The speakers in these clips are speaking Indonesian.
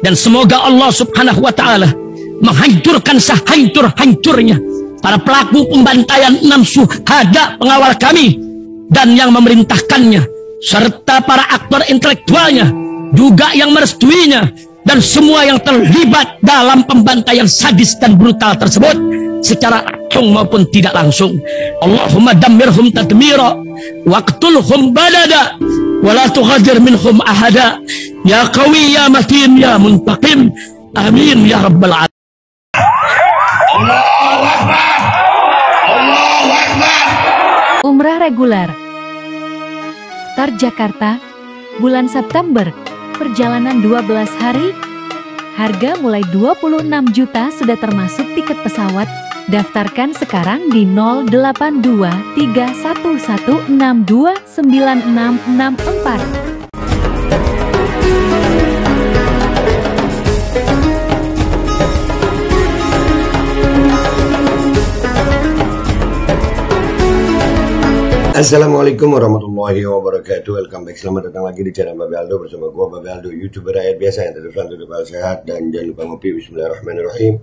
Dan semoga Allah subhanahu wa ta'ala menghancurkan sehancur-hancurnya para pelaku pembantaian 6 syuhada pengawal kami dan yang memerintahkannya, serta para aktor intelektualnya juga yang merestuinya, dan semua yang terlibat dalam pembantaian sadis dan brutal tersebut secara langsung maupun tidak langsung. Allahumma dammirhum tadmira waqtulhum badada wala tughadir minhum ahada ya qawi ya matin ya muntaqim amin ya rabbal alamin. Allahu Akbar. Allahu Akbar. Umrah reguler Tar Jakarta bulan September, perjalanan 12 hari, harga mulai 26 juta sudah termasuk tiket pesawat. Daftarkan sekarang di 082311629664. Assalamualaikum warahmatullahi wabarakatuh. Welcome back, selamat datang lagi di channel Babe Aldo bersama gua Babe Aldo, YouTuber rakyat biasa yang terus selalu sehat, dan jangan lupa ngopi. Bismillahirrahmanirrahim.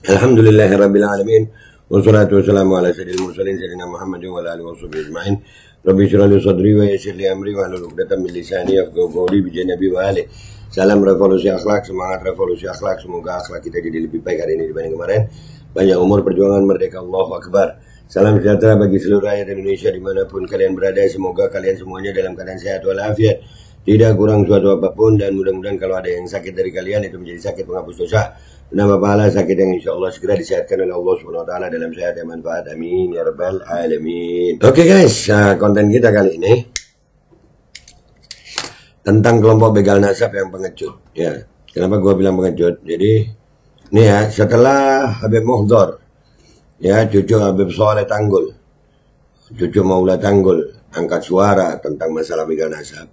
Alhamdulillahirabbil alamin. Wassalatu wassalamu ala sayyidil mursalin sayyidina Muhammadin wa ala alihi washabihi ajmain. Rabbi shrah li sadri wa yassir li amri wa hlul 'uqdatam min lisani yafqahu qawli bi janabi wa ali. Salam revolusi akhlak, semangat revolusi akhlak. Semoga akhlak kita jadi lebih baik hari ini dibanding kemarin. Banyak umur, perjuangan, merdeka, Allahu Akbar. Salam sejahtera bagi seluruh rakyat Indonesia dimanapun kalian berada. Semoga kalian semuanya dalam keadaan sehat walafiat, tidak kurang suatu apapun, dan mudah-mudahan kalau ada yang sakit dari kalian itu menjadi sakit penghapus dosa, menambah pahala, sakit yang insya Allah segera disehatkan oleh Allah Subhanahu Wa Taala dalam sehat dan manfaat. Amin ya rabbal alamin. Oke guys, konten kita kali ini tentang kelompok begal nasab yang pengecut. Ya, kenapa gua bilang pengecut? Jadi ini ya, setelah Habib Muhdhar, ya cucu Habib Soleh Tanggul, cucu Maula Tanggul angkat suara tentang masalah begal nasab,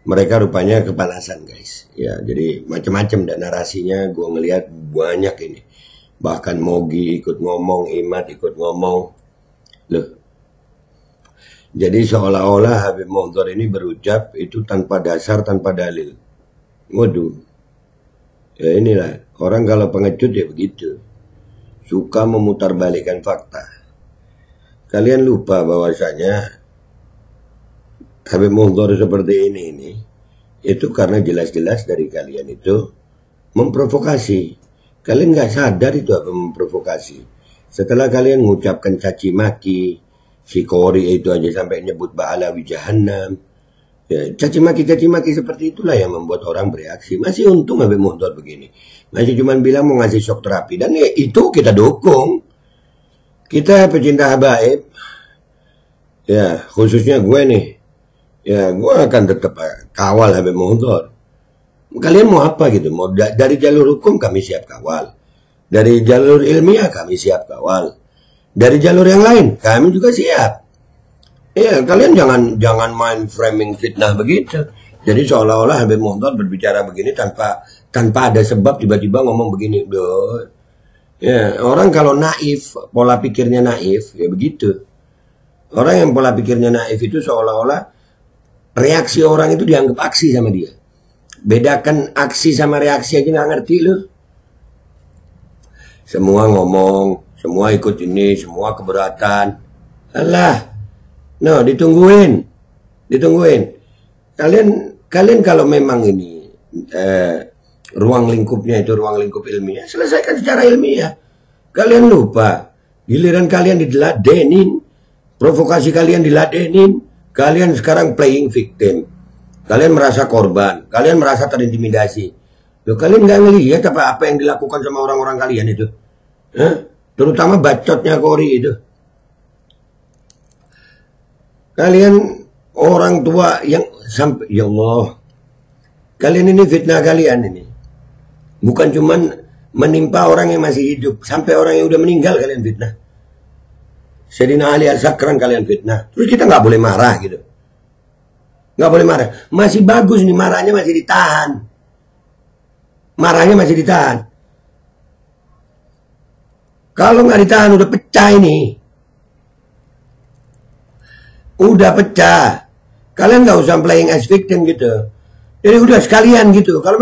mereka rupanya kepanasan guys. Ya, jadi macam-macam dan narasinya gue ngelihat banyak ini. Bahkan Mogi ikut ngomong, Imad ikut ngomong. Loh. Jadi seolah-olah Habib Muhdhar ini berucap itu tanpa dasar, tanpa dalil. Waduh. Ya inilah, orang kalau pengecut ya begitu. Suka memutarbalikkan fakta. Kalian lupa bahwasanya Habib Muhdhar seperti ini itu karena jelas-jelas dari kalian itu memprovokasi. Kalian nggak sadar itu apa memprovokasi. Setelah kalian mengucapkan caci maki, si Kori itu aja sampai nyebut ba'alawi jahannam. Ya, caci maki seperti itulah yang membuat orang bereaksi. Masih untung Habib Muhdhar begini. Masih cuma bilang mau ngasih shock terapi, dan ya, itu kita dukung. Kita pecinta habaib, ya khususnya gue nih, ya gue akan tetap kawal Habib Muhdhar. Kalian mau apa gitu? Mau dari jalur hukum kami siap kawal, dari jalur ilmiah kami siap kawal, dari jalur yang lain kami juga siap. Ya, kalian jangan main framing fitnah begitu. Jadi seolah-olah Habib Muhdhar berbicara begini tanpa ada sebab, tiba-tiba ngomong begini. Duh. Ya, orang kalau naif, pola pikirnya naif, ya begitu. Orang yang pola pikirnya naif itu seolah-olah reaksi orang itu dianggap aksi sama dia. Bedakan aksi sama reaksi aja nggak ngerti loh. Semua ngomong, semua ikut ini, semua keberatan. Alah. No, ditungguin. Kalian kalau memang ini ruang lingkupnya itu ruang lingkup ilmiah, selesaikan secara ilmiah. Kalian lupa, giliran kalian diladenin, provokasi kalian diladenin, kalian sekarang playing victim. Kalian merasa korban, kalian merasa terintimidasi. Loh, kalian nggak ngelihat apa yang dilakukan sama orang-orang kalian itu? Terutama bacotnya Kori itu. Kalian orang tua yang sampai, ya Allah, kalian ini fitnah kalian ini. Bukan cuman menimpa orang yang masih hidup, sampai orang yang udah meninggal kalian fitnah. Sayyidina Ali Al-Sakran kalian fitnah. Terus kita nggak boleh marah gitu. Nggak boleh marah. Masih bagus nih, marahnya masih ditahan. Marahnya masih ditahan. Kalau nggak ditahan udah pecah ini. Udah pecah. Kalian nggak usah playing as victim gitu. Jadi udah sekalian gitu. Kalau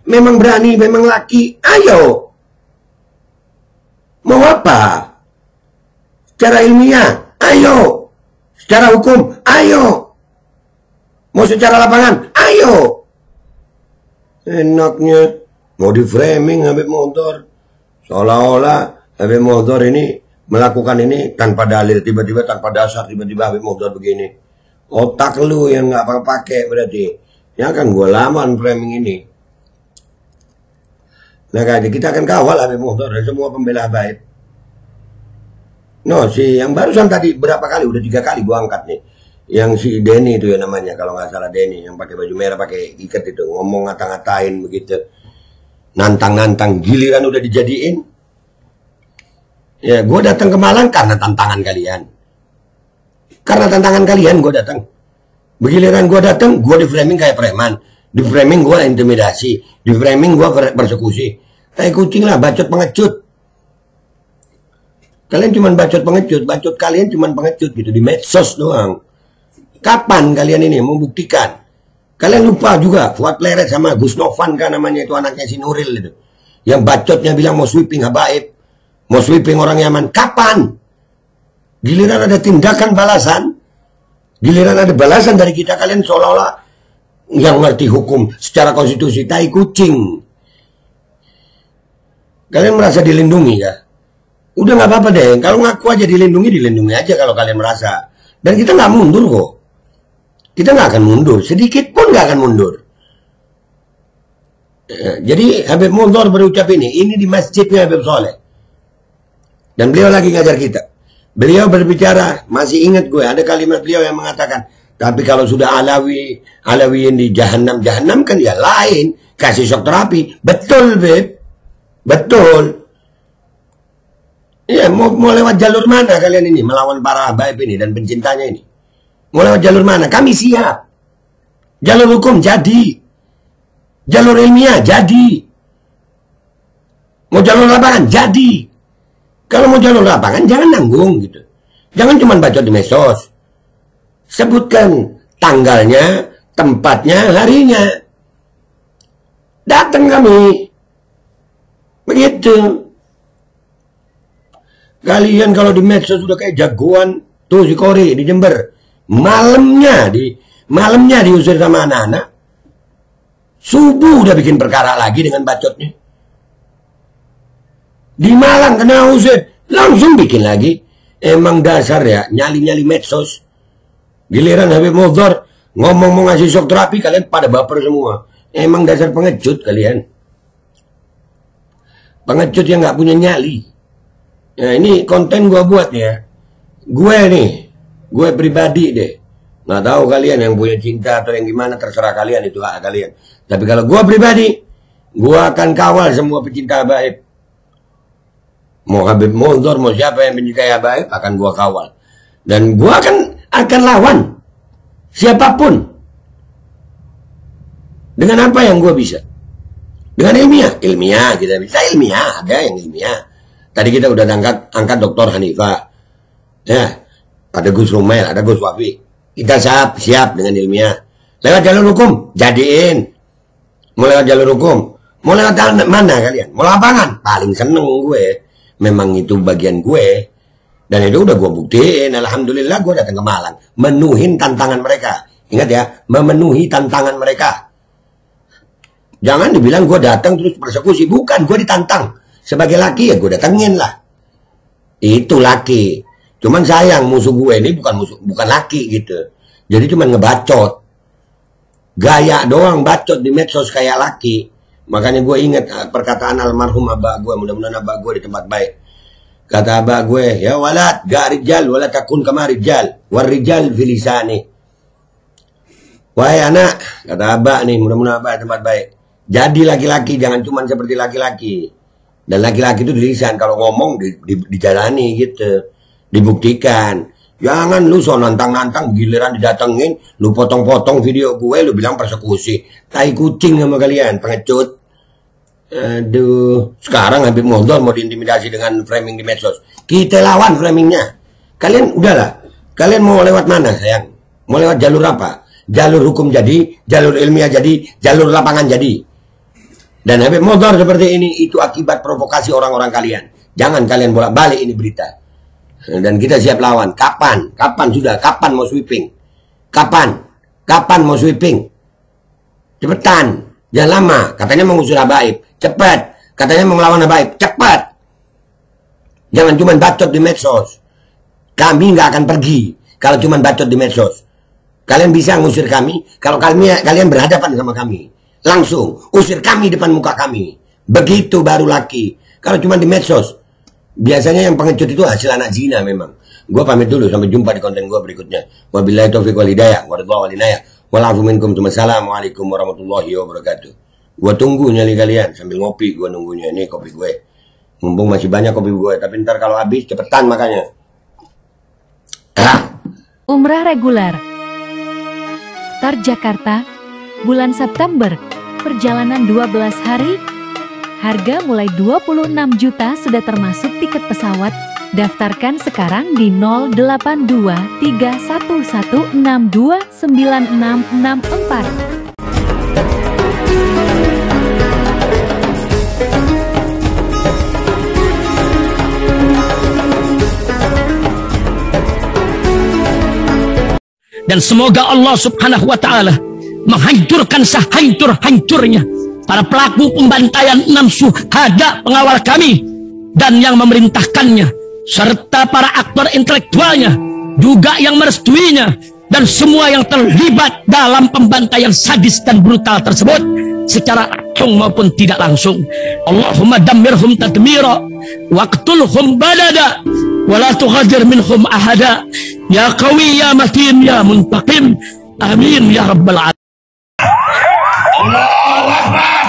memang berani, memang laki, ayo. Mau apa? Secara ilmiah, ayo. Secara hukum, ayo. Mau secara lapangan, ayo. Enaknya mau di framing Habib Mohdhor, seolah-olah Habib Mohdhor ini melakukan ini tanpa dalil, tiba-tiba tanpa dasar, tiba-tiba Habib Mohdhor begini. Otak lu yang nggak pakai berarti. Ya kan gue lawan framing ini. Nah kan kita akan kawal Habib Mohdhor dan semua pembela habaib. No, si yang barusan tadi berapa kali, udah 3 kali gua angkat nih. Yang si Denny itu ya namanya, kalau nggak salah Denny, yang pakai baju merah, pakai ikat itu, ngomong ngata-ngatain begitu. Nantang-nantang, giliran udah dijadiin. Ya, gua datang ke Malang karena tantangan kalian. Karena tantangan kalian gua datang. Begiliran gua datang, gua di framing kayak preman. Di framing gua intimidasi, di framing gua persekusi. Kayak kucing lah, bacot pengecut. Kalian cuma bacot pengecut, bacot kalian cuma pengecut gitu di medsos doang. Kapan kalian ini membuktikan? Kalian lupa juga Fuad Pleret sama Gus Novan kan namanya itu anaknya si Nuril itu. Yang bacotnya bilang mau sweeping habaib, mau sweeping orang Yaman. Kapan? Giliran ada tindakan balasan, giliran ada balasan dari kita, kalian seolah-olah yang ngerti hukum secara konstitusi, tai kucing. Kalian merasa dilindungi ya? Udah nggak apa-apa deh, kalau ngaku aja dilindungi aja kalau kalian merasa. Dan kita nggak mundur kok. Kita nggak akan mundur, sedikit pun nggak akan mundur. Jadi Habib Mohdhor berucap ini di masjidnya Habib Soleh. Dan beliau lagi ngajar kita. Beliau berbicara, masih ingat gue, ada kalimat beliau yang mengatakan, tapi kalau sudah Alawiyin di jahanam kan ya lain, kasih shock terapi. Betul, Beb. Betul. Iya, mau lewat jalur mana kalian ini melawan para habaib ini dan pencintanya ini? Mau lewat jalur mana? Kami siap. Jalur hukum jadi. Jalur ilmiah jadi. Mau jalur lapangan jadi. Kalau mau jalur lapangan jangan nanggung gitu. Jangan cuma bacot di medsos. Sebutkan tanggalnya, tempatnya, harinya. Datang kami. Begitu. Kalian kalau di medsos sudah kayak jagoan tuh si Kori di Jember, malamnya diusir sama anak-anak, subuh udah bikin perkara lagi dengan bacotnya. Di Malang kena usir, langsung bikin lagi. Emang dasar ya nyali-nyali medsos. Giliran Habib Mohdhor ngomong mau ngasih shock terapi, kalian pada baper semua. Emang dasar pengecut kalian. Pengecut yang nggak punya nyali. Nah ini konten gue buat ya. Gue pribadi deh. Nggak tahu kalian yang punya cinta atau yang gimana, terserah kalian, itu hak kalian. Tapi kalau gue pribadi, gue akan kawal semua pecinta habaib. Mau Habib Mohdhor, mau siapa yang mencintai habaib, akan gue kawal. Dan gue akan lawan siapapun. Dengan apa yang gue bisa. Dengan ilmiah kita bisa ilmiah, ada yang ilmiah. Tadi kita udah angkat Dr. Hanifah. Ya, ada Gus Rumail, ada Gus Wafi. Kita siap dengan ilmiah. Lewat jalur hukum, jadiin. Mau lewat jalur hukum. Mau lewat mana kalian? Mau lapangan? Paling seneng gue. Memang itu bagian gue. Dan itu udah gue buktiin. Alhamdulillah gue datang ke Malang. Menuhin tantangan mereka. Ingat ya, memenuhi tantangan mereka. Jangan dibilang gue datang terus persekusi. Bukan, gue ditantang. Sebagai laki ya gue datengin lah. Itu laki. Cuman sayang musuh gue ini bukan laki gitu. Jadi cuman ngebacot. Gaya doang bacot di medsos kayak laki. Makanya gue ingat perkataan almarhum abah gue. Mudah-mudahan abah gue di tempat baik. Kata abah gue, ya walad gak rijal wala takun kama rijal. War rijal filisani. Wahai anak, kata abah nih, mudah-mudahan abah di tempat baik. Jadi laki-laki, jangan cuman seperti laki-laki. Dan laki-laki itu di lisan, kalau ngomong dijalani gitu, dibuktikan. Jangan lu so nantang-nantang, giliran didatengin, lu potong-potong video gue, lu bilang persekusi. Tai kucing sama kalian, pengecut. Aduh, sekarang Habib Mohdhor mau diintimidasi dengan framing di medsos. Kita lawan framingnya. Kalian udahlah, kalian mau lewat mana sayang? Mau lewat jalur apa? jalur hukum jadi, jalur ilmiah jadi, jalur lapangan jadi. Dan Habib Mohdhar seperti ini itu akibat provokasi orang-orang kalian. Jangan kalian bolak-balik ini berita. Dan kita siap lawan. Kapan? Kapan sudah? Kapan mau sweeping? Kapan? Kapan mau sweeping? Cepetan. Jangan lama. Katanya mengusir habaib. Cepat. Katanya mau melawan habaib. Cepat. Jangan cuma bacot di medsos. Kami nggak akan pergi kalau cuma bacot di medsos. Kalian bisa ngusir kami kalau kalian berhadapan sama kami. Langsung usir kami depan muka kami. Begitu baru laki. Kalau cuma di medsos, biasanya yang pengecut itu hasil anak zina memang. Gue pamit dulu, sampai jumpa di konten gue berikutnya. Wabillahi taufiq wal hidayah, waridhaw wal inayah. Walafu minkum, assalamualaikum warahmatullahi wabarakatuh. Gue tunggu nyali kalian sambil ngopi, gue nunggunya. Ini kopi gue. Mumpung masih banyak kopi gue, tapi ntar kalau habis cepetan makanya. Umrah reguler Tar Jakarta, bulan September, perjalanan 12 hari, harga mulai 26 juta sudah termasuk tiket pesawat. Daftarkan sekarang di 082311629664. Dan semoga Allah subhanahu wa ta'ala menghancurkan sehancur-hancurnya para pelaku pembantaian 6 syuhada pengawal kami dan yang memerintahkannya, serta para aktor intelektualnya juga yang merestuinya, dan semua yang terlibat dalam pembantaian sadis dan brutal tersebut secara langsung maupun tidak langsung. Allahumma dammirhum tadmira waqtulhum badada wala tughadir minhum ahada ya qawi ya matin ya muntaqim amin ya rabbal alamin. Allahu Akbar.